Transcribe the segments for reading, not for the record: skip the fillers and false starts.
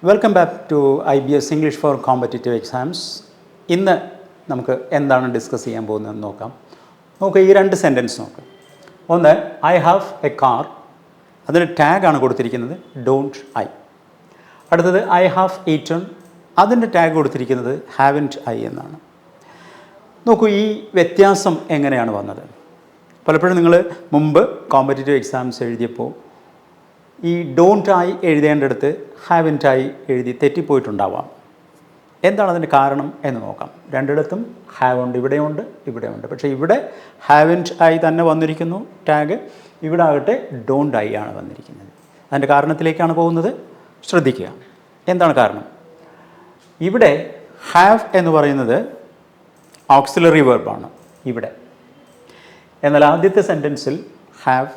Welcome back to IBS English for competitive exams. ഇന്ന് നമുക്ക് എന്താണ് ഡിസ്കസ് ചെയ്യാൻ പോകുന്നതെന്ന് നോക്കാം. നമുക്ക് ഈ രണ്ട് സെൻറ്റൻസ് നോക്കാം. ഒന്ന്, ഐ ഹാവ് എ കാർ, അതിന് ടാഗാണ് കൊടുത്തിരിക്കുന്നത് ഡോണ്ട് ഐ. അടുത്തത്, ഐ ഹാവ് ഈറ്റൺ, അതിൻ്റെ ടാഗ് കൊടുത്തിരിക്കുന്നത് ഹാവൻറ്റ് ഐ എന്നാണ്. നോക്കൂ, ഈ വ്യത്യാസം എങ്ങനെയാണ് വന്നത്? പലപ്പോഴും നിങ്ങൾ മുമ്പ് കോമ്പറ്റേറ്റീവ് എക്സാംസ് എഴുതിയപ്പോൾ ഈ ഡോണ്ട് ഐ എഴുതേണ്ടടുത്ത് ഹാവൻറ്റ് ഐ എഴുതി തെറ്റിപ്പോയിട്ടുണ്ടാവാം. എന്താണ് അതിൻ്റെ കാരണം എന്ന് നോക്കാം. രണ്ടിടത്തും ഹാവ് ഉണ്ട്, ഇവിടെയുണ്ട്, ഇവിടെയുണ്ട്. പക്ഷേ ഇവിടെ ഹാവൻറ്റ് ഐ തന്നെ വന്നിരിക്കുന്നു ടാഗ്, ഇവിടെ ആകട്ടെ ഡോണ്ട് ഐ ആണ് വന്നിരിക്കുന്നത്. അതിൻ്റെ കാരണത്തിലേക്കാണ് പോകുന്നത്. ശ്രദ്ധിക്കുക, എന്താണ് കാരണം? ഇവിടെ ഹാവ് എന്ന് പറയുന്നത് ഓക്സിലറി വെർബാണ് ഇവിടെ. എന്നാൽ ആദ്യത്തെ സെൻറ്റൻസിൽ ഹാവ്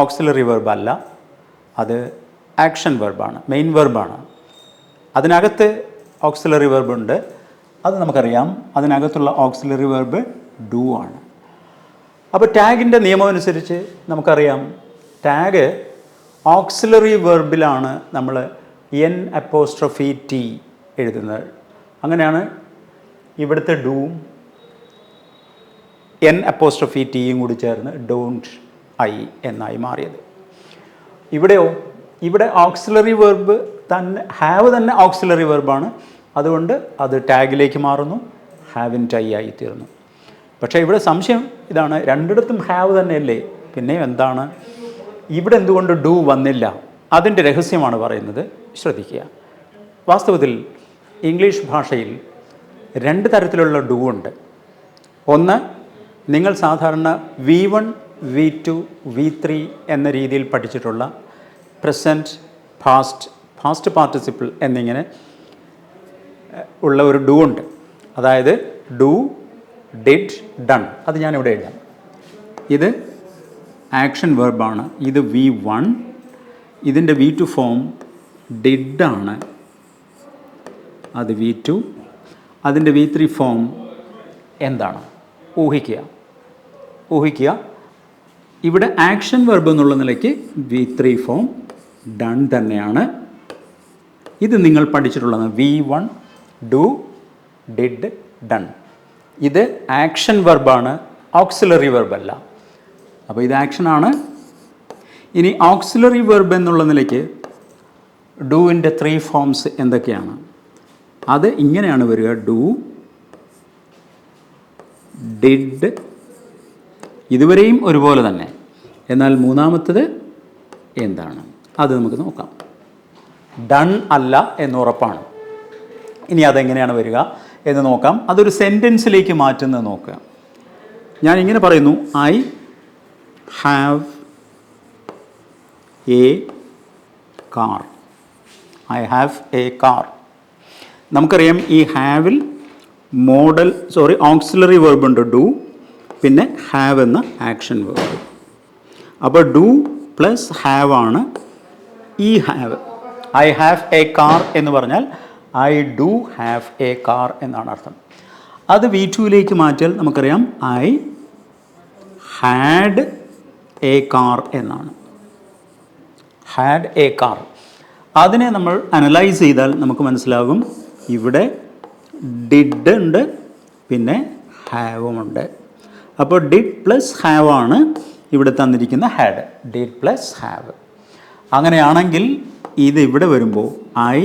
ഓക്സിലറി വെർബ് അല്ല, അത് ആക്ഷൻ വെർബാണ്, മെയിൻ വെർബാണ്. അതിനകത്ത് ഓക്സിലറി വെർബ് ഉണ്ട്, അത് നമുക്കറിയാം. അതിനകത്തുള്ള ഓക്സിലറി വെർബ് ഡു ആണ്. അപ്പോൾ ടാഗിൻ്റെ നിയമം അനുസരിച്ച് നമുക്കറിയാം, ടാഗ് ഓക്സിലറി വെർബിലാണ് നമ്മൾ N' എഴുതുന്നത്. അങ്ങനെയാണ് ഇവിടുത്തെ ഡൂവും N''യും കൂടി ചേർന്ന് ഡോണ്ട് ഐ എന്നായി മാറിയത്. ഇവിടെയോ, ഇവിടെ ഓക്സിലറി വെർബ് തന്നെ, ഹാവ് തന്നെ ഓക്സിലറി വെർബാണ്. അതുകൊണ്ട് അത് ടാഗിലേക്ക് മാറുന്നു, ഹാവൻറ്റ് ഐ ആയി തീർന്നു. പക്ഷേ ഇവിടെ സംശയം ഇതാണ്, രണ്ടിടത്തും ഹാവ് തന്നെയല്ലേ, പിന്നെയും എന്താണ് ഇവിടെ എന്തുകൊണ്ട് ഡു വന്നില്ല? അതിൻ്റെ രഹസ്യമാണ് പറയുന്നത്. ശ്രദ്ധിക്കുക. വാസ്തവത്തിൽ ഇംഗ്ലീഷ് ഭാഷയിൽ രണ്ട് തരത്തിലുള്ള ഡു ഉണ്ട്. ഒന്ന്, നിങ്ങൾ സാധാരണ V1, V2, V3 എന്ന രീതിയിൽ പഠിച്ചിട്ടുള്ള പ്രസൻറ്റ്, പാസ്റ്റ് പാർട്ടിസിപ്പിൾ എന്നിങ്ങനെ ഉള്ള ഒരു ഡു ഉണ്ട്. അതായത് ഡു, ഡിഡ്, ഡൺ. അത് ഞാനിവിടെ എഴുതാം. ഇത് ആക്ഷൻ വെർബാണ്. ഇത് V1, ഇതിൻ്റെ V2 ഫോം ഡിഡാണ്, അത് V2. അതിൻ്റെ V3 ഫോം എന്താണ്? ഊഹിക്കുക. ഇവിടെ ആക്ഷൻ വെർബ് എന്നുള്ള നിലയ്ക്ക് V3 ഫോം ഡൺ തന്നെയാണ്. ഇത് നിങ്ങൾ പഠിച്ചിട്ടുള്ളതാണ്. V1, do, did, done. ഇത് ആക്ഷൻ വെർബാണ്, ഓക്സിലറി വെർബല്ല. അപ്പോൾ ഇത് ആക്ഷനാണ്. ഇനി ഓക്സിലറി വെർബ് എന്നുള്ള നിലയ്ക്ക് ഡൂവിൻ്റെ 3 ഫോംസ് എന്തൊക്കെയാണ്? അത് ഇങ്ങനെയാണ് വരിക: ഡു, ഡിഡ്. ഇതുവരെയും ഒരുപോലെ തന്നെ. എന്നാൽ മൂന്നാമത്തത് എന്താണ്? അത് നമുക്ക് നോക്കാം. ഡൺ അല്ല എന്നുറപ്പാണ്. ഇനി അതെങ്ങനെയാണ് വരിക എന്ന് നോക്കാം. അതൊരു സെൻറ്റൻസിലേക്ക് മാറ്റുന്നത് നോക്കുക. ഞാൻ ഇങ്ങനെ പറയുന്നു, I have A car. I have A car. നമുക്കറിയാം, ഈ ഹാവിൽ ഓക്സിലറി വെർബ് ഉണ്ട്, ഡു, പിന്നെ ഹാവ് എന്ന ആക്ഷൻ വെർബ്. അപ്പോൾ ഡു പ്ലസ് ഹാവ് ആണ് ഈ have. I have A car എന്ന് പറഞ്ഞാൽ I do have A car എന്നാണ് അർത്ഥം. അത് V2യിലേക്ക് മാറ്റിയാൽ നമുക്കറിയാം, ഐ ഹാഡ് എ കാർ എന്നാണ്. Had A car. അതിനെ നമ്മൾ അനലൈസ് ചെയ്താൽ നമുക്ക് മനസ്സിലാകും, ഇവിടെ ഡിഡ് ഉണ്ട്, പിന്നെ ഹാവുമുണ്ട്. അപ്പോൾ ഡിഡ് പ്ലസ് ഹാവ് ആണ് ഇവിടെ തന്നിരിക്കുന്ന ഹാഡ്. Did plus have. അങ്ങനെയാണെങ്കിൽ ഇത് ഇവിടെ വരുമ്പോൾ ഐ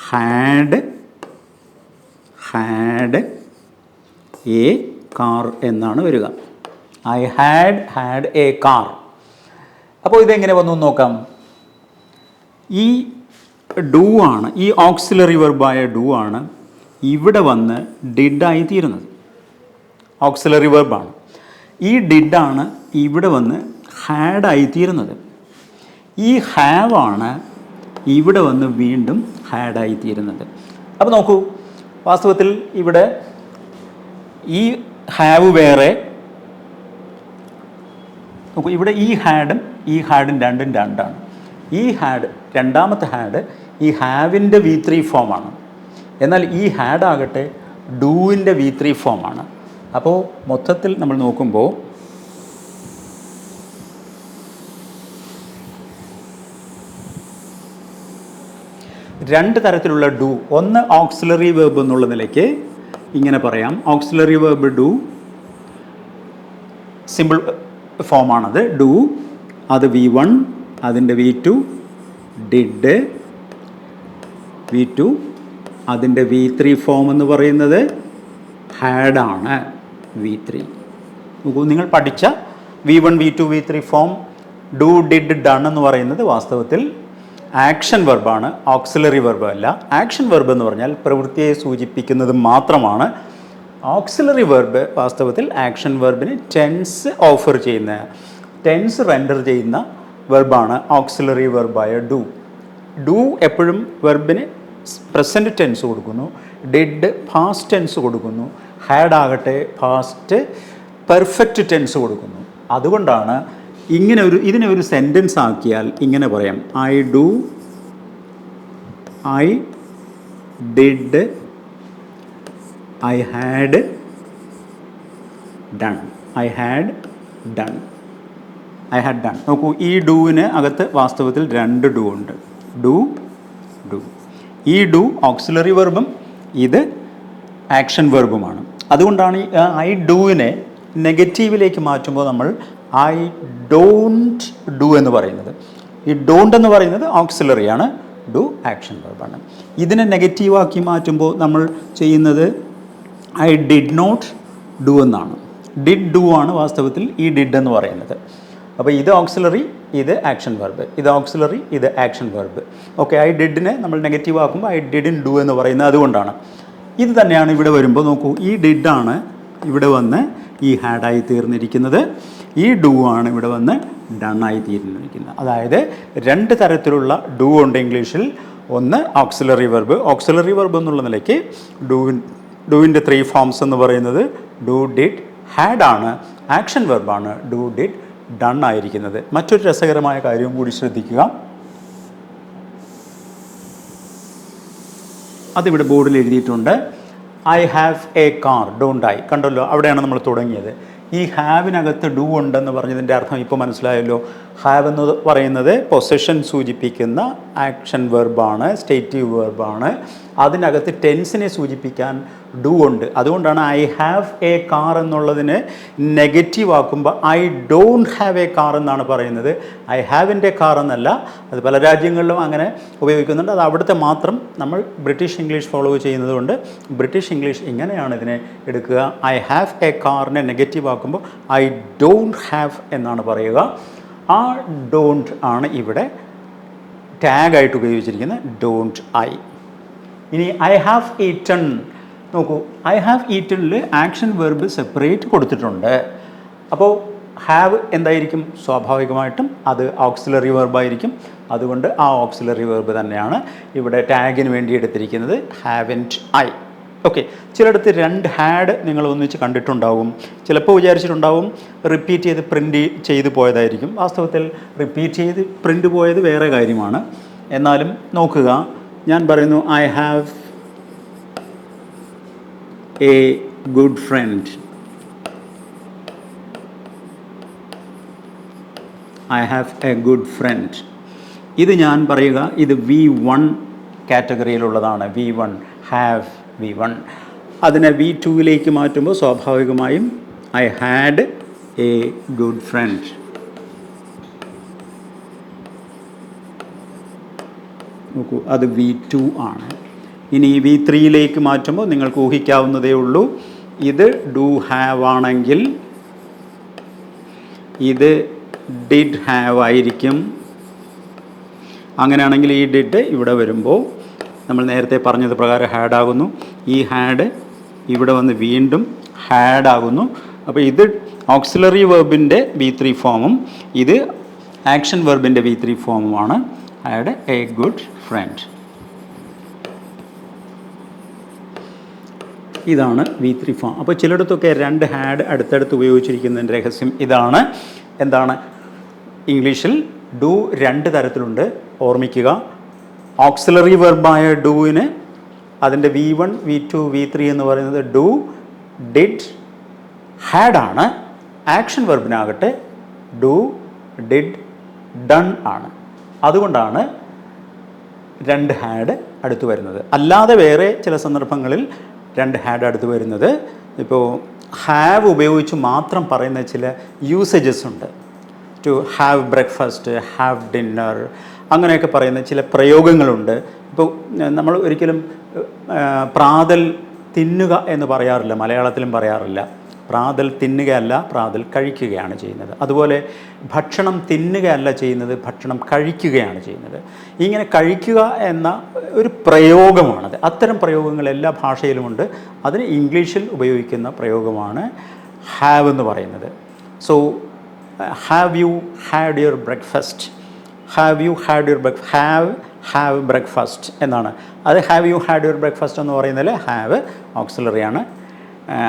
ഹാഡ് എ കാർ എന്നാണ് വരിക. I had A car. അപ്പോൾ ഇതെങ്ങനെ വന്നു നോക്കാം. ഈ ഡു ആണ്, ഈ ഓക്സിലറി വെർബായ ഡു ആണ് ഇവിടെ വന്ന് ഡിഡായി തീരുന്നത്. ഓക്സിലറി വെർബാണ്. ഈ ഡിഡാണ് ഇവിടെ വന്ന് ഹാഡായി തീരുന്നത്. ഈ ഹാവ് ആണ് ഇവിടെ വന്ന് വീണ്ടും ഹാഡായി തീരുന്നത്. അപ്പോൾ നോക്കൂ, വാസ്തവത്തിൽ ഇവിടെ ഈ ഹാവ് വേറെ. നോക്കൂ, ഇവിടെ ഈ ഹാഡും രണ്ടും രണ്ടാണ്. ഈ ഹാഡ്, രണ്ടാമത്തെ ഹാഡ് ഈ ഹാവിൻ്റെ V3 ഫോമാണ്. എന്നാൽ ഈ ഹാഡാകട്ടെ ഡൂവിൻ്റെ V3 ഫോമാണ്. അപ്പോൾ മൊത്തത്തിൽ നമ്മൾ നോക്കുമ്പോൾ രണ്ട് തരത്തിലുള്ള ഡു. ഒന്ന് ഓക്സിലറി വെർബ് എന്നുള്ള നിലയ്ക്ക് ഇങ്ങനെ പറയാം. ഓക്സിലറി വെർബ് ഡു, സിമ്പിൾ ഫോമാണത്. ഡു, അത് V1, അതിൻ്റെ V2, ഡിഡ് V2, അതിൻ്റെ V3 ഫോം എന്ന് പറയുന്നത് ഹാഡാണ് V3. നോക്കൂ, നിങ്ങൾ പഠിച്ച V1, V2, V3 form do, did, done എന്ന് പറയുന്നത് വാസ്തവത്തിൽ ആക്ഷൻ വെർബാണ്, ഓക്സിലറി വെർബ് അല്ല. ആക്ഷൻ വെർബ് എന്ന് പറഞ്ഞാൽ പ്രവൃത്തിയെ സൂചിപ്പിക്കുന്നത് മാത്രമാണ്. ഓക്സിലറി വെർബ് വാസ്തവത്തിൽ ആക്ഷൻ വെർബിന് ടെൻസ് ഓഫർ ചെയ്യുന്ന, ടെൻസ് റെൻഡർ ചെയ്യുന്ന വെർബാണ് ഓക്സിലറി വെർബായ ഡു. ഡു എപ്പോഴും വെർബിന് പ്രസൻറ്റ് ടെൻസ് കൊടുക്കുന്നു, ഡിഡ് പാസ്റ്റ് ടെൻസ് കൊടുക്കുന്നു, ഹാഡ് ആകട്ടെ പാസ്റ്റ് പെർഫെക്റ്റ് ടെൻസ് കൊടുക്കുന്നു. അതുകൊണ്ടാണ് ഇതിനെ ഒരു സെൻറ്റൻസ് ആക്കിയാൽ ഇങ്ങനെ പറയാം: I do, I did, I had done, I had done, I had done. നോക്കൂ, ഈ ഡൂവിന് അകത്ത് വാസ്തവത്തിൽ രണ്ട് ഡു ഉണ്ട്. Do, do. ഈ ഡു ഓക്സിലറി വെർബും ഇത് ആക്ഷൻ വെർബുമാണ്. അതുകൊണ്ടാണ് ഐ ഡൂവിനെ നെഗറ്റീവിലേക്ക് മാറ്റുമ്പോൾ നമ്മൾ ഐ ഡോണ്ട് ഡു എന്ന് പറയുന്നത്. ഈ ഡോണ്ട് എന്ന് പറയുന്നത് ഓക്സിലറിയാണ്, ഡു ആക്ഷൻ വെർബാണ്. ഇതിനെ നെഗറ്റീവാക്കി മാറ്റുമ്പോൾ നമ്മൾ ചെയ്യുന്നത് ഐ ഡിഡ് നോട്ട് ഡു എന്നാണ്. ഡിഡ് ഡു ആണ് വാസ്തവത്തിൽ ഈ ഡിഡ് എന്ന് പറയുന്നത്. അപ്പോൾ ഇത് ഓക്സിലറി, ഇത് ആക്ഷൻ വെർബ്, ഇത് ഓക്സിലറി, ഇത് ആക്ഷൻ വെർബ്. ഓക്കെ, ഐ ഡിഡിനെ നമ്മൾ നെഗറ്റീവ് ആക്കുമ്പോൾ ഐ ഡിഡിൻ ഡു എന്ന് പറയുന്നത് അതുകൊണ്ടാണ്. ഇത് തന്നെയാണ് ഇവിടെ വരുമ്പോൾ. നോക്കൂ, ഈ ഡിഡാണ് ഇവിടെ വന്ന് ഈ ഹാഡായി തീർന്നിരിക്കുന്നത്, ഈ ഡു ആണ് ഇവിടെ വന്ന് ഡണ്ണായി തീർന്നിരിക്കുന്നത്. അതായത് രണ്ട് തരത്തിലുള്ള ഡു ഉണ്ട് ഇംഗ്ലീഷിൽ. ഒന്ന് ഓക്സിലറി വെർബ്. ഓക്സിലറി വെർബ് എന്നുള്ള നിലയ്ക്ക് ഡുവിൻ്റെ 3 ഫോംസ് എന്ന് പറയുന്നത് ഡു, ഡിഡ്, ഹാഡ് ആണ്. ആക്ഷൻ വെർബാണ് ഡു, ഡിഡ്, ഡൺ ആയിരിക്കുന്നത്. മറ്റൊരു രസകരമായ കാര്യവും കൂടി ശ്രദ്ധിക്കുക. അതിവിടെ ബോർഡിൽ എഴുതിയിട്ടുണ്ട്. I have A car, don't I. കണ്ടല്ലോ, അവിടെയാണ് നമ്മൾ തുടങ്ങിയത്. ഈ ഹാവിനകത്ത് ഡു ഉണ്ടെന്ന് പറഞ്ഞതിൻ്റെ അർത്ഥം ഇപ്പോൾ മനസ്സിലായല്ലോ. ഹാവ് എന്ന് പറയുന്നത് പൊസഷൻ സൂചിപ്പിക്കുന്ന ആക്ഷൻ വെർബാണ്, സ്റ്റേറ്റീവ് വെർബാണ്. അതിനകത്ത് ടെൻസിനെ സൂചിപ്പിക്കാൻ ഡു ഉണ്ട്. അതുകൊണ്ടാണ് ഐ ഹാവ് എ കാർ എന്നുള്ളതിന് നെഗറ്റീവ് ആക്കുമ്പോൾ I don't have A car എന്നാണ് പറയുന്നത്. ഐ ഹാവിൻ്റെ കാർ എന്നല്ല. അത് പല രാജ്യങ്ങളിലും അങ്ങനെ ഉപയോഗിക്കുന്നുണ്ട്. അത് അവിടുത്തെ മാത്രം നമ്മൾ ബ്രിട്ടീഷ് ഇംഗ്ലീഷ് ഫോളോ ചെയ്യുന്നത് കൊണ്ട് ബ്രിട്ടീഷ് ഇംഗ്ലീഷ് ഇങ്ങനെയാണ് ഇതിനെ എടുക്കുക. ഐ ഹാവ് എ കാറിനെ നെഗറ്റീവ് ആക്കുമ്പോൾ ഐ ഡോണ്ട് ഹാവ് എന്നാണ് പറയുക. ആ ഡോണ്ട് ആണ് ഇവിടെ ടാഗായിട്ട് ഉപയോഗിച്ചിരിക്കുന്നത്, ഡോണ്ട് ഐ. ഇനി ഐ ഹാവ് ഈറ്റൺ. നോക്കൂ, ഐ ഹാവ് ഈറ്റണിൽ ആക്ഷൻ വെർബ് സെപ്പറേറ്റ് കൊടുത്തിട്ടുണ്ട്. അപ്പോൾ ഹാവ് എന്തായിരിക്കും? സ്വാഭാവികമായിട്ടും അത് ഓക്സിലറി വെർബായിരിക്കും. അതുകൊണ്ട് ആ ഓക്സിലറി വെർബ് തന്നെയാണ് ഇവിടെ ടാഗിന് വേണ്ടി എടുത്തിരിക്കുന്നത്, ഹാവൻറ്റ് ഐ. ഓക്കെ, ചിലയിടത്ത് രണ്ട് ഹാഡ് നിങ്ങൾ ഒന്നിച്ച് കണ്ടിട്ടുണ്ടാവും. ചിലപ്പോൾ വിചാരിച്ചിട്ടുണ്ടാവും റിപ്പീറ്റ് ചെയ്ത് പ്രിൻ്റ് ചെയ്ത് പോയതായിരിക്കും. വാസ്തവത്തിൽ റിപ്പീറ്റ് ചെയ്ത് പ്രിൻ്റ് പോയത് വേറെ കാര്യമാണ്. എന്നാലും നോക്കുക, ഞാൻ പറയുന്നു I have A good front. I have A good front. ഇത് ഞാൻ പറയുക, ഇത് V1 കാറ്റഗറിയിലുള്ളതാണ്. V1 have, V1. അതിനെ V2ലേക്ക് മാറ്റുമ്പോൾ സ്വാഭാവികമായും I had a good front. നോക്കൂ, അത് V2 ആണ്. ഇനി V3യിലേക്ക് മാറ്റുമ്പോൾ നിങ്ങൾക്ക് ഊഹിക്കാവുന്നതേ ഉള്ളൂ. ഇത് ഡു ഹാവ് ആണെങ്കിൽ ഇത് ഡിഡ് ഹാവ് ആയിരിക്കും. അങ്ങനെയാണെങ്കിൽ ഈ ഡിഡ് ഇവിടെ വരുമ്പോൾ നമ്മൾ നേരത്തെ പറഞ്ഞത് പ്രകാരം ഹാഡ് ആകുന്നു. ഈ ഹാഡ് ഇവിടെ വന്ന് വീണ്ടും ഹാഡ് ആകുന്നു. അപ്പോൾ ഇത് ഓക്സിലറി വെർബിൻ്റെ V3 ഫോമും ഇത് ആക്ഷൻ വെർബിൻ്റെ V3 ഫോമുമാണ്. Had a good friend. ഇതാണ് V3 ഫോം. അപ്പോൾ ചിലയിടത്തൊക്കെ രണ്ട് ഹാഡ് അടുത്തടുത്ത് ഉപയോഗിച്ചിരിക്കുന്നതിൻ്റെ രഹസ്യം ഇതാണ്. എന്താണ്? ഇംഗ്ലീഷിൽ ഡു രണ്ട് തരത്തിലുണ്ട്, ഓർമ്മിക്കുക. ഓക്സിലറി വെർബായ ഡൂവിന് അതിൻ്റെ V1, V2, V3 എന്ന് പറയുന്നത് ഡു, ഡിഡ്, ഹാഡാണ്. ആക്ഷൻ വെർബിനാകട്ടെ ഡു, ഡിഡ്, ഡൺ ആണ്. അതുകൊണ്ടാണ് രണ്ട് ഹാഡ് അടുത്ത് വരുന്നത്. അല്ലാതെ വേറെ ചില സന്ദർഭങ്ങളിൽ രണ്ട് ഹാഡ് അടുത്ത് വരുന്നത് ഇപ്പോൾ ഹാവ് ഉപയോഗിച്ച് മാത്രം പറയുന്ന ചില യൂസേജസ് ഉണ്ട്. To have breakfast, have dinner, അങ്ങനെയൊക്കെ പറയുന്ന ചില പ്രയോഗങ്ങളുണ്ട്. ഇപ്പോൾ നമ്മൾ ഒരിക്കലും പ്രാതൽ തിന്നുക എന്ന് പറയാറില്ല, മലയാളത്തിലും പറയാറില്ല. പ്രാതൽ തിന്നുകയല്ല, പ്രാതൽ കഴിക്കുകയാണ് ചെയ്യുന്നത്. അതുപോലെ ഭക്ഷണം തിന്നുകയല്ല ചെയ്യുന്നത്, ഭക്ഷണം കഴിക്കുകയാണ് ചെയ്യുന്നത്. ഇങ്ങനെ കഴിക്കുക എന്ന ഒരു പ്രയോഗമാണത്. അത്തരം പ്രയോഗങ്ങൾ എല്ലാ ഭാഷയിലുമുണ്ട്. അതിന് ഇംഗ്ലീഷിൽ ഉപയോഗിക്കുന്ന പ്രയോഗമാണ് ഹാവ് എന്ന് പറയുന്നത്. So have you had your breakfast, have you had your have breakfast എന്നാണ്. അത് have you had your breakfast എന്ന് പറയുന്നതിൽ ഹാവ് ഓക്സിലറിയാണ്,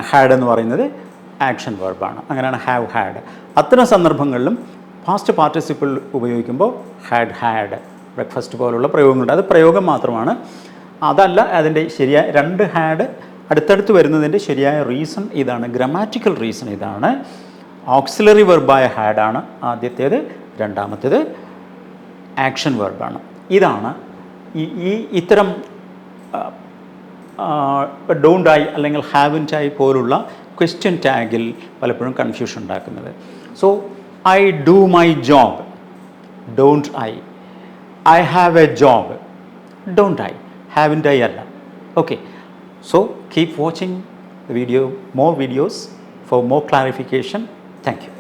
ഹാഡ് എന്ന് പറയുന്നത് ആക്ഷൻ വെർബാണ്. അങ്ങനെയാണ് ഹാവ് ഹാഡ്. അത്തരം സന്ദർഭങ്ങളിലും പാസ്റ്റ് പാർട്ടിസിപ്പിൾ ഉപയോഗിക്കുമ്പോൾ ഹാഡ് ബ്രേക്ക്ഫാസ്റ്റ് പോലുള്ള പ്രയോഗങ്ങളുണ്ട്. അത് പ്രയോഗം മാത്രമാണ്. അതല്ല അതിൻ്റെ ശരിയായ രണ്ട് ഹാഡ് അടുത്തടുത്ത് വരുന്നതിൻ്റെ ശരിയായ റീസൺ ഇതാണ്, ഗ്രാമാറ്റിക്കൽ റീസൺ ഇതാണ്. ഓക്സിലറി വെർബായ ഹാഡാണ് ആദ്യത്തേത്, രണ്ടാമത്തേത് ആക്ഷൻ വെർബാണ്. ഇതാണ് ഇത്തരം ഡോണ്ട് ഐ അല്ലെങ്കിൽ ഹാവൻറ്റ് ഐ പോലുള്ള ക്വസ്റ്റ്യൻ ടാഗിൽ പലപ്പോഴും കൺഫ്യൂഷൻ ഉണ്ടാക്കുന്നത്. So I do my job, don't I have a job, don't haven't I അല്ല. Okay, so keep watching the video, more videos for more clarification. Thank you.